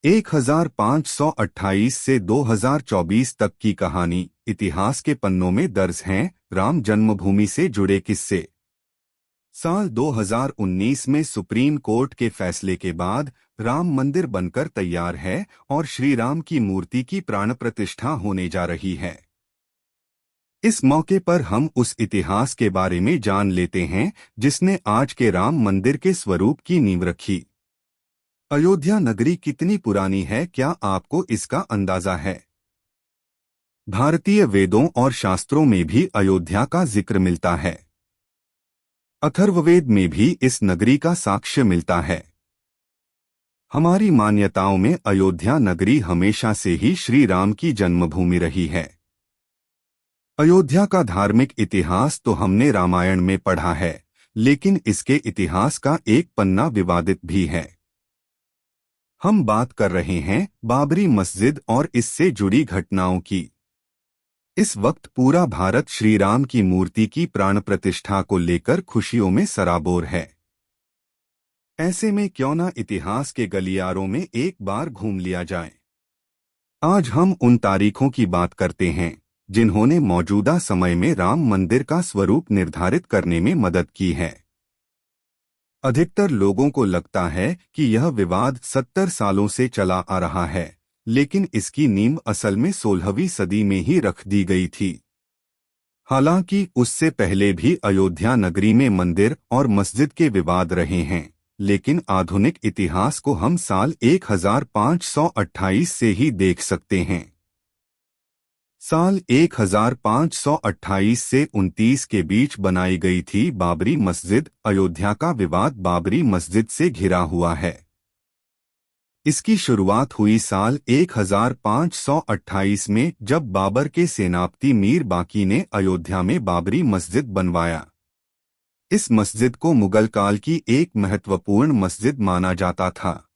1528 से 2024 तक की कहानी इतिहास के पन्नों में दर्ज हैं। राम जन्मभूमि से जुड़े किस्से। साल 2019 में सुप्रीम कोर्ट के फैसले के बाद राम मंदिर बनकर तैयार है और श्री राम की मूर्ति की प्राण प्रतिष्ठा होने जा रही है। इस मौके पर हम उस इतिहास के बारे में जान लेते हैं जिसने आज के राम मंदिर के स्वरूप की नींव रखी। अयोध्या नगरी कितनी पुरानी है, क्या आपको इसका अंदाजा है? भारतीय वेदों और शास्त्रों में भी अयोध्या का जिक्र मिलता है। अथर्ववेद में भी इस नगरी का साक्ष्य मिलता है। हमारी मान्यताओं में अयोध्या नगरी हमेशा से ही श्री राम की जन्मभूमि रही है। अयोध्या का धार्मिक इतिहास तो हमने रामायण में पढ़ा है, लेकिन इसके इतिहास का एक पन्ना विवादित भी है। हम बात कर रहे हैं बाबरी मस्जिद और इससे जुड़ी घटनाओं की। इस वक्त पूरा भारत श्री राम की मूर्ति की प्राण प्रतिष्ठा को लेकर खुशियों में सराबोर है। ऐसे में क्यों न इतिहास के गलियारों में एक बार घूम लिया जाए। आज हम उन तारीखों की बात करते हैं जिन्होंने मौजूदा समय में राम मंदिर का स्वरूप निर्धारित करने में मदद की है। अधिकतर लोगों को लगता है कि यह विवाद 70 सालों से चला आ रहा है, लेकिन इसकी नींव असल में 16वीं सदी में ही रख दी गई थी। हालांकि उससे पहले भी अयोध्या नगरी में मंदिर और मस्जिद के विवाद रहे हैं, लेकिन आधुनिक इतिहास को हम साल 1528 से ही देख सकते हैं। साल 1528 से 29 के बीच बनाई गई थी बाबरी मस्जिद। अयोध्या का विवाद बाबरी मस्जिद से घिरा हुआ है। इसकी शुरुआत हुई साल 1528 में जब बाबर के सेनापति मीर बाकी ने अयोध्या में बाबरी मस्जिद बनवाया। इस मस्जिद को मुगल काल की एक महत्वपूर्ण मस्जिद माना जाता था।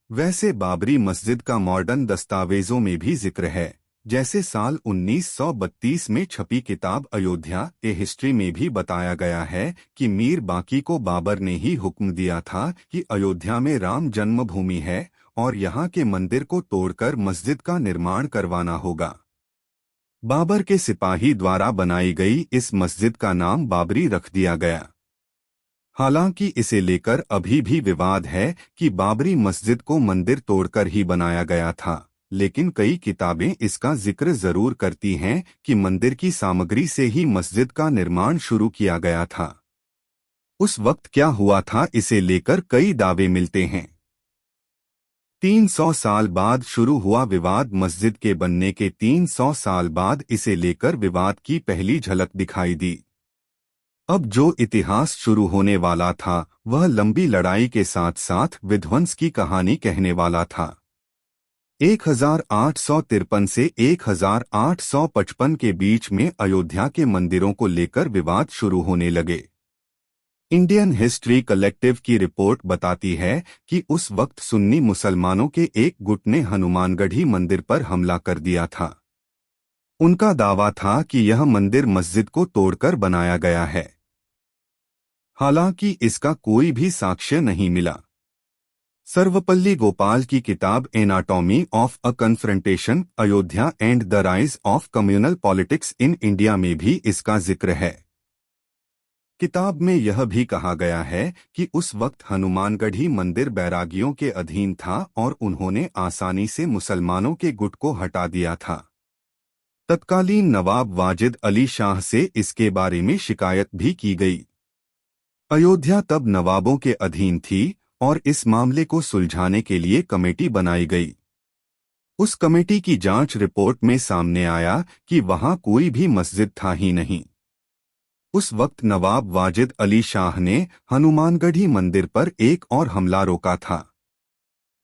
वैसे बाबरी मस्जिद का मॉडर्न दस्तावेजों में भी जिक्र है, जैसे साल 1932 में छपी किताब अयोध्या ए हिस्ट्री में भी बताया गया है कि मीर बाकी को बाबर ने ही हुक्म दिया था कि अयोध्या में राम जन्मभूमि है और यहाँ के मंदिर को तोड़कर मस्जिद का निर्माण करवाना होगा। बाबर के सिपाही द्वारा बनाई गई इस मस्जिद का नाम बाबरी रख दिया गया। हालांकि इसे लेकर अभी भी विवाद है कि बाबरी मस्जिद को मंदिर तोड़कर ही बनाया गया था, लेकिन कई किताबें इसका जिक्र जरूर करती हैं कि मंदिर की सामग्री से ही मस्जिद का निर्माण शुरू किया गया था। उस वक्त क्या हुआ था, इसे लेकर कई दावे मिलते हैं। 300 साल बाद शुरू हुआ विवाद। मस्जिद के बनने के 300 साल बाद इसे लेकर विवाद की पहली झलक दिखाई दी। अब जो इतिहास शुरू होने वाला था वह लंबी लड़ाई के साथ साथ विध्वंस की कहानी कहने वाला था। 1853 से 1855 के बीच में अयोध्या के मंदिरों को लेकर विवाद शुरू होने लगे। इंडियन हिस्ट्री कलेक्टिव की रिपोर्ट बताती है कि उस वक्त सुन्नी मुसलमानों के एक गुट ने हनुमानगढ़ी मंदिर पर हमला कर दिया था। उनका दावा था कि यह मंदिर मस्जिद को तोड़कर बनाया गया है। हालांकि इसका कोई भी साक्ष्य नहीं मिला। सर्वपल्ली गोपाल की किताब anatomy of a confrontation, Ayodhya and the rise of communal politics in India में भी इसका जिक्र है। किताब में यह भी कहा गया है कि उस वक्त हनुमानगढ़ी मंदिर बैरागियों के अधीन था और उन्होंने आसानी से मुसलमानों के गुट को हटा दिया था। तत्कालीन नवाब वाजिद अली शाह से इसके बारे में शिकायत भी की गई। अयोध्या तब नवाबों के अधीन थी और इस मामले को सुलझाने के लिए कमेटी बनाई गई। उस कमेटी की जांच रिपोर्ट में सामने आया कि वहां कोई भी मस्जिद था ही नहीं। उस वक्त नवाब वाजिद अली शाह ने हनुमानगढ़ी मंदिर पर एक और हमला रोका था।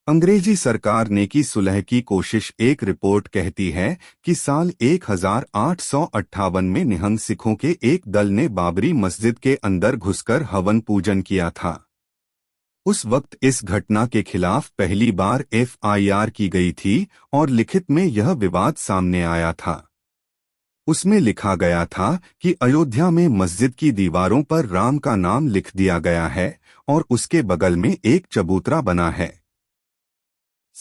अंग्रेजी सरकार ने की सुलह की कोशिश। एक रिपोर्ट कहती है कि साल 1858 में निहंग सिखों के एक दल ने बाबरी मस्जिद के अंदर घुसकर हवन पूजन किया था। उस वक्त इस घटना के खिलाफ पहली बार FIR की गई थी और लिखित में यह विवाद सामने आया था। उसमें लिखा गया था कि अयोध्या में मस्जिद की दीवारों पर राम का नाम लिख दिया गया है और उसके बगल में एक चबूतरा बना है।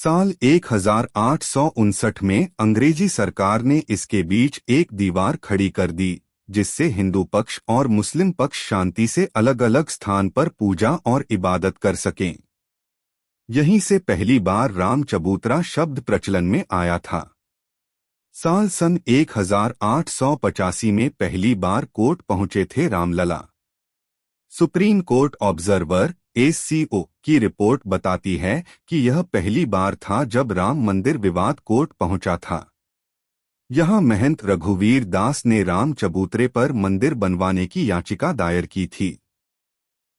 साल 1859 में अंग्रेजी सरकार ने इसके बीच एक दीवार खड़ी कर दी, जिससे हिंदू पक्ष और मुस्लिम पक्ष शांति से अलग अलग स्थान पर पूजा और इबादत कर सकें। यहीं से पहली बार राम चबूतरा शब्द प्रचलन में आया था। साल सन 1885 में पहली बार कोर्ट पहुंचे थे रामलला। सुप्रीम कोर्ट ऑब्जर्वर (एससीओ) की रिपोर्ट बताती है कि यह पहली बार था जब राम मंदिर विवाद कोर्ट पहुंचा था। यहां महंत रघुवीर दास ने राम चबूतरे पर मंदिर बनवाने की याचिका दायर की थी।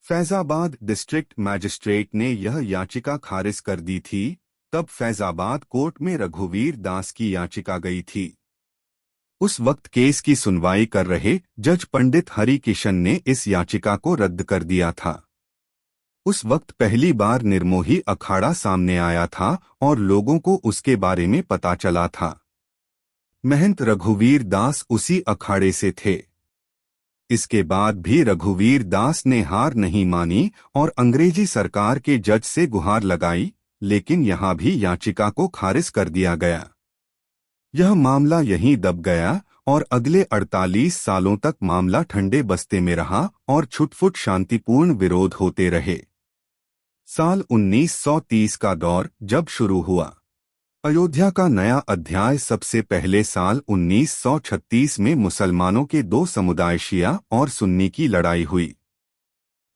फैजाबाद डिस्ट्रिक्ट मैजिस्ट्रेट ने यह याचिका खारिज कर दी थी। तब फैजाबाद कोर्ट में रघुवीर दास की याचिका गई थी। उस वक्त केस की सुनवाई कर रहे जज पंडित हरि किशन ने इस याचिका को रद्द कर दिया था। उस वक्त पहली बार निर्मोही अखाड़ा सामने आया था और लोगों को उसके बारे में पता चला था। महंत रघुवीर दास उसी अखाड़े से थे। इसके बाद भी रघुवीर दास ने हार नहीं मानी और अंग्रेजी सरकार के जज से गुहार लगाई, लेकिन यहां भी याचिका को खारिज कर दिया गया। यह मामला यहीं दब गया और अगले 48 सालों तक मामला ठंडे बस्ते में रहा और छुटपुट शांतिपूर्ण विरोध होते रहे। साल 1930 का दौर जब शुरू हुआ, अयोध्या का नया अध्याय सबसे पहले साल 1936 में मुसलमानों के दो समुदाय शिया और सुन्नी की लड़ाई हुई।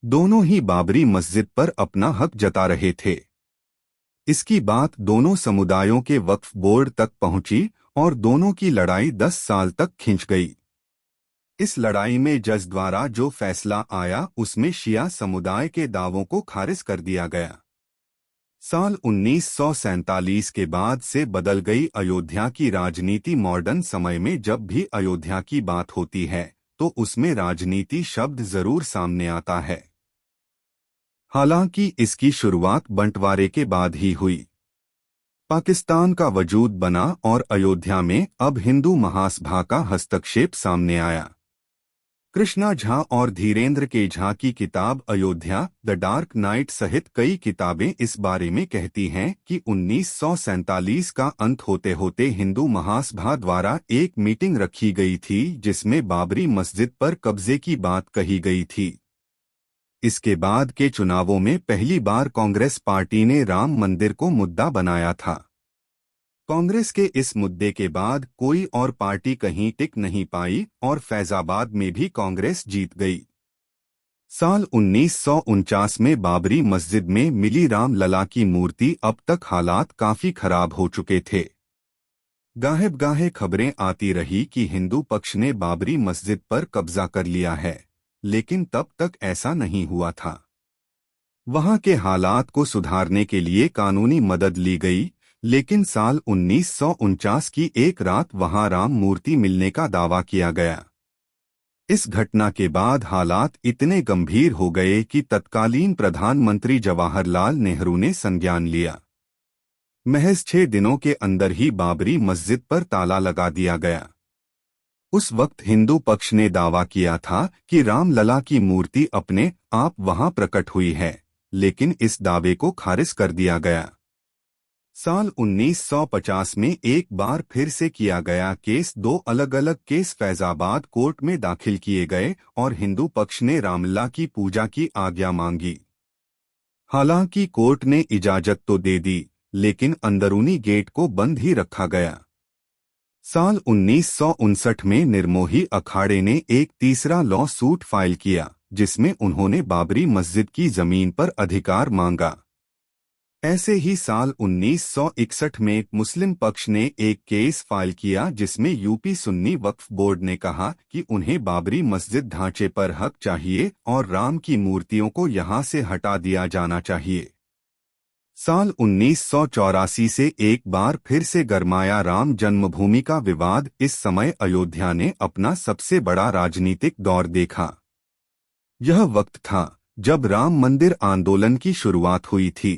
दोनों ही बाबरी मस्जिद पर अपना हक जता रहे थे। इसकी बात दोनों समुदायों के वक्फ बोर्ड तक पहुंची और दोनों की लड़ाई 10 साल तक खिंच गई। इस लड़ाई में जज द्वारा जो फैसला आया उसमें शिया समुदाय के दावों को खारिज कर दिया गया। साल 1947 के बाद से बदल गई अयोध्या की राजनीति। मॉडर्न समय में जब भी अयोध्या की बात होती है तो उसमें राजनीति शब्द जरूर सामने आता है। हालांकि इसकी शुरुआत बंटवारे के बाद ही हुई। पाकिस्तान का वजूद बना और अयोध्या में अब हिंदू महासभा का हस्तक्षेप सामने आया। कृष्णा झा और धीरेन्द्र के झा की किताब अयोध्या द डार्क नाइट सहित कई किताबें इस बारे में कहती हैं कि 1947 का अंत होते होते हिंदू महासभा द्वारा एक मीटिंग रखी गई थी जिसमें बाबरी मस्जिद पर कब्जे की बात कही गई थी। इसके बाद के चुनावों में पहली बार कांग्रेस पार्टी ने राम मंदिर को मुद्दा बनाया था। कांग्रेस के इस मुद्दे के बाद कोई और पार्टी कहीं टिक नहीं पाई और फैजाबाद में भी कांग्रेस जीत गई। साल 1949 में बाबरी मस्जिद में मिली राम लला की मूर्ति। अब तक हालात काफी खराब हो चुके थे। गाहे खबरें आती रही कि हिंदू पक्ष ने बाबरी मस्जिद पर कब्जा कर लिया है, लेकिन तब तक ऐसा नहीं हुआ था। वहां के हालात को सुधारने के लिए कानूनी मदद ली गई, लेकिन साल 1949 की एक रात वहां राम मूर्ति मिलने का दावा किया गया। इस घटना के बाद हालात इतने गंभीर हो गए कि तत्कालीन प्रधानमंत्री जवाहरलाल नेहरू ने संज्ञान लिया। महज 6 दिनों के अंदर ही बाबरी मस्जिद पर ताला लगा दिया गया। उस वक्त हिंदू पक्ष ने दावा किया था कि रामलला की मूर्ति अपने आप वहां प्रकट हुई है, लेकिन इस दावे को खारिज कर दिया गया। साल 1950 में एक बार फिर से किया गया केस। 2 अलग अलग केस फैजाबाद कोर्ट में दाखिल किए गए और हिंदू पक्ष ने रामलला की पूजा की आज्ञा मांगी। हालांकि कोर्ट ने इजाजत तो दे दी, लेकिन अंदरूनी गेट को बंद ही रखा गया। साल 1959 में निर्मोही अखाड़े ने एक तीसरा लॉ सूट फाइल किया, जिसमें उन्होंने बाबरी मस्जिद की जमीन पर अधिकार मांगा। ऐसे ही साल 1961 में मुस्लिम पक्ष ने एक केस फाइल किया, जिसमें यूपी सुन्नी वक्फ बोर्ड ने कहा कि उन्हें बाबरी मस्जिद ढांचे पर हक चाहिए और राम की मूर्तियों को यहां से हटा दिया जाना चाहिए। साल 1984 से एक बार फिर से गरमाया राम जन्मभूमि का विवाद। इस समय अयोध्या ने अपना सबसे बड़ा राजनीतिक दौर देखा। यह वक्त था जब राम मंदिर आंदोलन की शुरुआत हुई थी।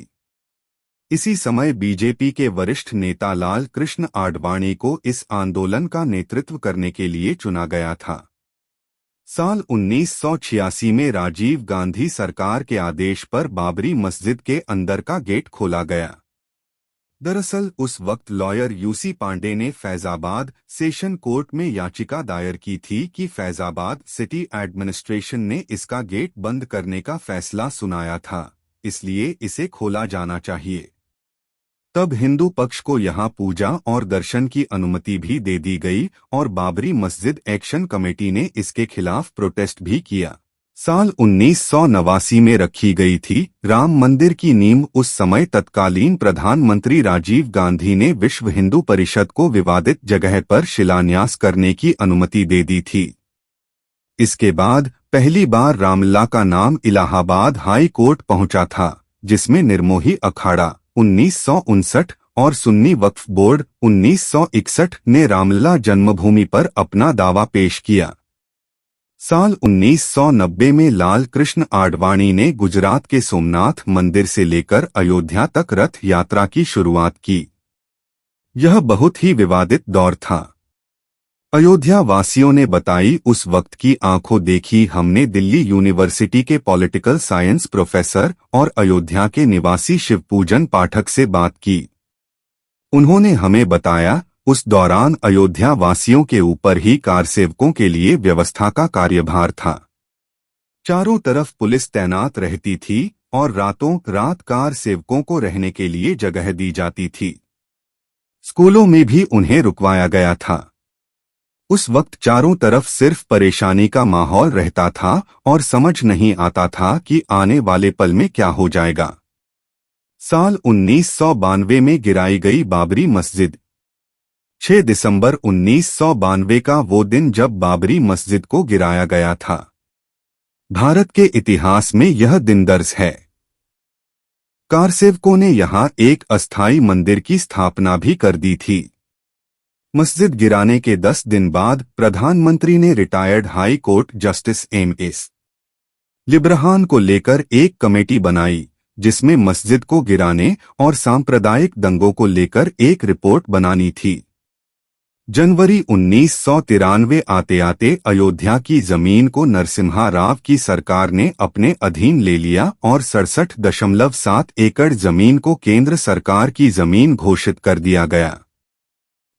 इसी समय बीजेपी के वरिष्ठ नेता लाल कृष्ण आडवाणी को इस आंदोलन का नेतृत्व करने के लिए चुना गया था। साल 1986 में राजीव गांधी सरकार के आदेश पर बाबरी मस्जिद के अंदर का गेट खोला गया। दरअसल उस वक्त लॉयर यूसी पांडे ने फैजाबाद सेशन कोर्ट में याचिका दायर की थी कि फैजाबाद सिटी एडमिनिस्ट्रेशन ने इसका गेट बंद करने का फैसला सुनाया था, इसलिए इसे खोला जाना चाहिए। तब हिंदू पक्ष को यहां पूजा और दर्शन की अनुमति भी दे दी गई और बाबरी मस्जिद एक्शन कमेटी ने इसके खिलाफ प्रोटेस्ट भी किया। साल 1989 में रखी गई थी राम मंदिर की नींव उस समय तत्कालीन प्रधानमंत्री राजीव गांधी ने विश्व हिंदू परिषद को विवादित जगह पर शिलान्यास करने की अनुमति दे दी थी। इसके बाद पहली बार रामलला का नाम इलाहाबाद हाई कोर्ट पहुंचा था, जिसमें निर्मोही अखाड़ा 1959 और सुन्नी वक्फ बोर्ड 1961 ने रामलला जन्मभूमि पर अपना दावा पेश किया। साल 1990 में लाल कृष्ण आडवाणी ने गुजरात के सोमनाथ मंदिर से लेकर अयोध्या तक रथ यात्रा की शुरुआत की। यह बहुत ही विवादित दौर था। अयोध्या वासियों ने बताई उस वक्त की आंखों देखी हमने दिल्ली यूनिवर्सिटी के पॉलिटिकल साइंस प्रोफेसर और अयोध्या के निवासी शिवपूजन पाठक से बात की। उन्होंने हमें बताया उस दौरान अयोध्या वासियों के ऊपर ही कारसेवकों के लिए व्यवस्था का कार्यभार था। चारों तरफ पुलिस तैनात रहती थी और रातों रात कारसेवकों को रहने के लिए जगह दी जाती थी। स्कूलों में भी उन्हें रुकवाया गया था। उस वक्त चारों तरफ सिर्फ परेशानी का माहौल रहता था और समझ नहीं आता था कि आने वाले पल में क्या हो जाएगा। साल 1992 में गिराई गई बाबरी मस्जिद। 6 दिसंबर 1992 का वो दिन जब बाबरी मस्जिद को गिराया गया था। भारत के इतिहास में यह दिन दर्ज है। कारसेवकों ने यहां एक अस्थायी मंदिर की स्थापना भी कर दी थी। मस्जिद गिराने के 10 दिन बाद प्रधानमंत्री ने retired high court justice M S. Liberhan को लेकर एक कमेटी बनाई, जिसमें मस्जिद को गिराने और सांप्रदायिक दंगों को लेकर एक रिपोर्ट बनानी थी। जनवरी 1993 आते आते अयोध्या की जमीन को नरसिम्हा राव की सरकार ने अपने अधीन ले लिया और 67.7 एकड़ जमीन को केंद्र सरकार की जमीन घोषित कर दिया गया।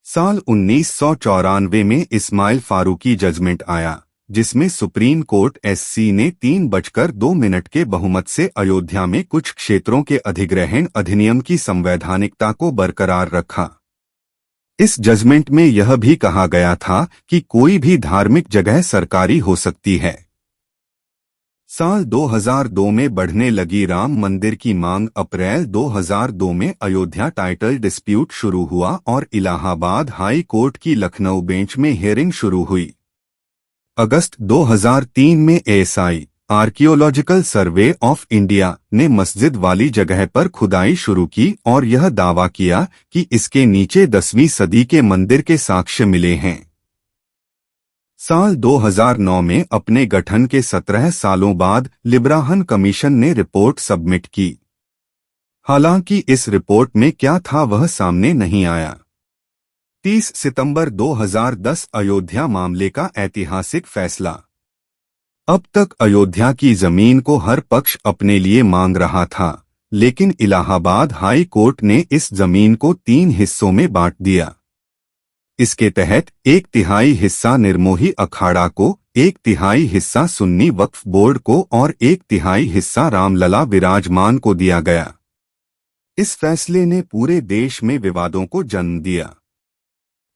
साल 1994 में इस्माइल फारूकी जजमेंट आया, जिसमें सुप्रीम कोर्ट एससी ने 3:02 के बहुमत से अयोध्या में कुछ क्षेत्रों के अधिग्रहण अधिनियम की संवैधानिकता को बरकरार रखा। इस जजमेंट में यह भी कहा गया था कि कोई भी धार्मिक जगह सरकारी हो सकती है। साल 2002 में बढ़ने लगी राम मंदिर की मांग। अप्रैल 2002 में अयोध्या टाइटल डिस्प्यूट शुरू हुआ और इलाहाबाद हाई कोर्ट की लखनऊ बेंच में हियरिंग शुरू हुई। अगस्त 2003 में ASI archaeological survey of India ने मस्जिद वाली जगह पर खुदाई शुरू की और यह दावा किया कि इसके नीचे 10वीं सदी के मंदिर के साक्ष्य मिले हैं। साल 2009 में अपने गठन के 17 सालों बाद लिब्राहन कमीशन ने रिपोर्ट सबमिट की। हालांकि इस रिपोर्ट में क्या था वह सामने नहीं आया। 30 सितंबर 2010 अयोध्या मामले का ऐतिहासिक फैसला। अब तक अयोध्या की जमीन को हर पक्ष अपने लिए मांग रहा था, लेकिन इलाहाबाद हाई कोर्ट ने इस जमीन को 3 हिस्सों में बांट दिया। इसके तहत 1/3 हिस्सा निर्मोही अखाड़ा को, 1/3 हिस्सा सुन्नी वक्फ बोर्ड को और 1/3 हिस्सा रामलला विराजमान को दिया गया। इस फैसले ने पूरे देश में विवादों को जन्म दिया।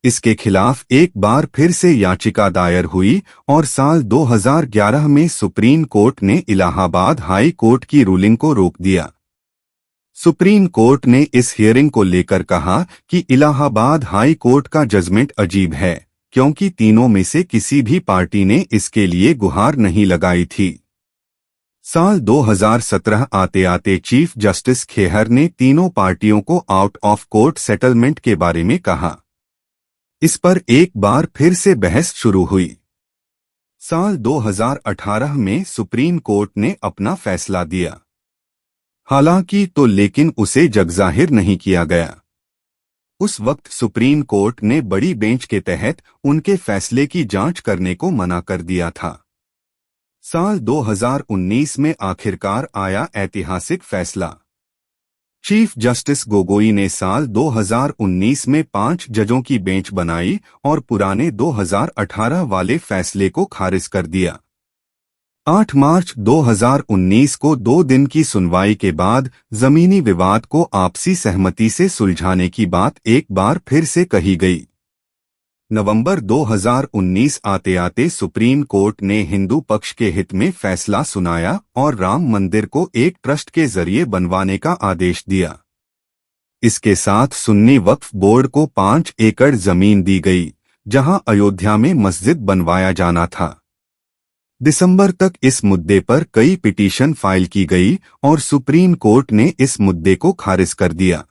इसके खिलाफ एक बार फिर से याचिका दायर हुई और साल 2011 में सुप्रीम कोर्ट ने इलाहाबाद हाई कोर्ट की रूलिंग को रोक दिया। सुप्रीम कोर्ट ने इस हियरिंग को लेकर कहा कि इलाहाबाद हाई कोर्ट का जजमेंट अजीब है, क्योंकि तीनों में से किसी भी पार्टी ने इसके लिए गुहार नहीं लगाई थी। साल 2017 आते आते चीफ जस्टिस खेहर ने तीनों पार्टियों को आउट ऑफ कोर्ट सेटलमेंट के बारे में कहा। इस पर एक बार फिर से बहस शुरू हुई। साल 2018 में सुप्रीम कोर्ट ने अपना फैसला दिया। हालांकि लेकिन उसे जगजाहिर नहीं किया गया। उस वक्त सुप्रीम कोर्ट ने बड़ी बेंच के तहत उनके फैसले की जांच करने को मना कर दिया था। साल 2019 में आखिरकार आया ऐतिहासिक फैसला। चीफ जस्टिस गोगोई ने साल 2019 में 5 जजों की बेंच बनाई और पुराने 2018 वाले फैसले को खारिज कर दिया। 8 मार्च 2019 को 2 दिन की सुनवाई के बाद जमीनी विवाद को आपसी सहमति से सुलझाने की बात एक बार फिर से कही गई। नवंबर 2019 आते आते सुप्रीम कोर्ट ने हिंदू पक्ष के हित में फैसला सुनाया और राम मंदिर को एक ट्रस्ट के जरिए बनवाने का आदेश दिया। इसके साथ सुन्नी वक्फ बोर्ड को 5 एकड़ जमीन दी गई, जहां अयोध्या में मस्जिद बनवाया जाना था। दिसंबर तक इस मुद्दे पर कई पिटीशन फाइल की गई और सुप्रीम कोर्ट ने इस मुद्दे को खारिज कर दिया।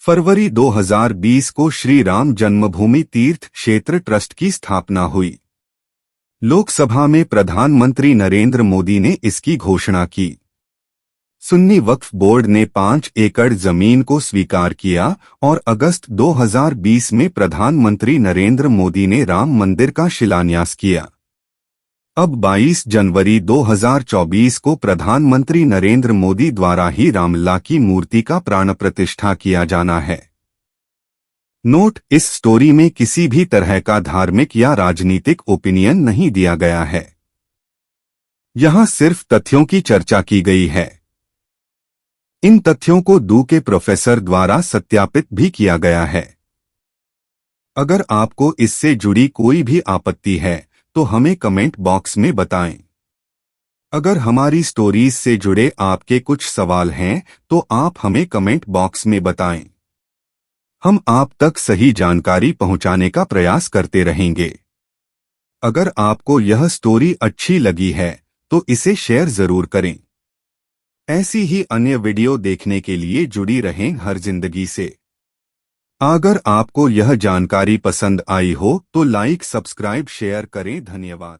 फरवरी 2020 को श्री राम जन्मभूमि तीर्थ क्षेत्र ट्रस्ट की स्थापना हुई। लोकसभा में प्रधानमंत्री नरेंद्र मोदी ने इसकी घोषणा की। सुन्नी वक्फ बोर्ड ने 5 एकड़ जमीन को स्वीकार किया और अगस्त 2020 में प्रधानमंत्री नरेंद्र मोदी ने राम मंदिर का शिलान्यास किया। अब 22 जनवरी 2024 को प्रधानमंत्री नरेंद्र मोदी द्वारा ही रामलला की मूर्ति का प्राण प्रतिष्ठा किया जाना है। नोट: इस स्टोरी में किसी भी तरह का धार्मिक या राजनीतिक ओपिनियन नहीं दिया गया है। यहां सिर्फ तथ्यों की चर्चा की गई है। इन तथ्यों को दू के प्रोफेसर द्वारा सत्यापित भी किया गया है। अगर आपको इससे जुड़ी कोई भी आपत्ति है तो हमें कमेंट बॉक्स में बताएं। अगर हमारी स्टोरीज से जुड़े आपके कुछ सवाल हैं तो आप हमें कमेंट बॉक्स में बताएं। हम आप तक सही जानकारी पहुंचाने का प्रयास करते रहेंगे। अगर आपको यह स्टोरी अच्छी लगी है तो इसे शेयर जरूर करें। ऐसी ही अन्य वीडियो देखने के लिए जुड़ी रहें हर जिंदगी से। अगर आपको यह जानकारी पसंद आई हो तो लाइक, सब्सक्राइब, शेयर करें। धन्यवाद।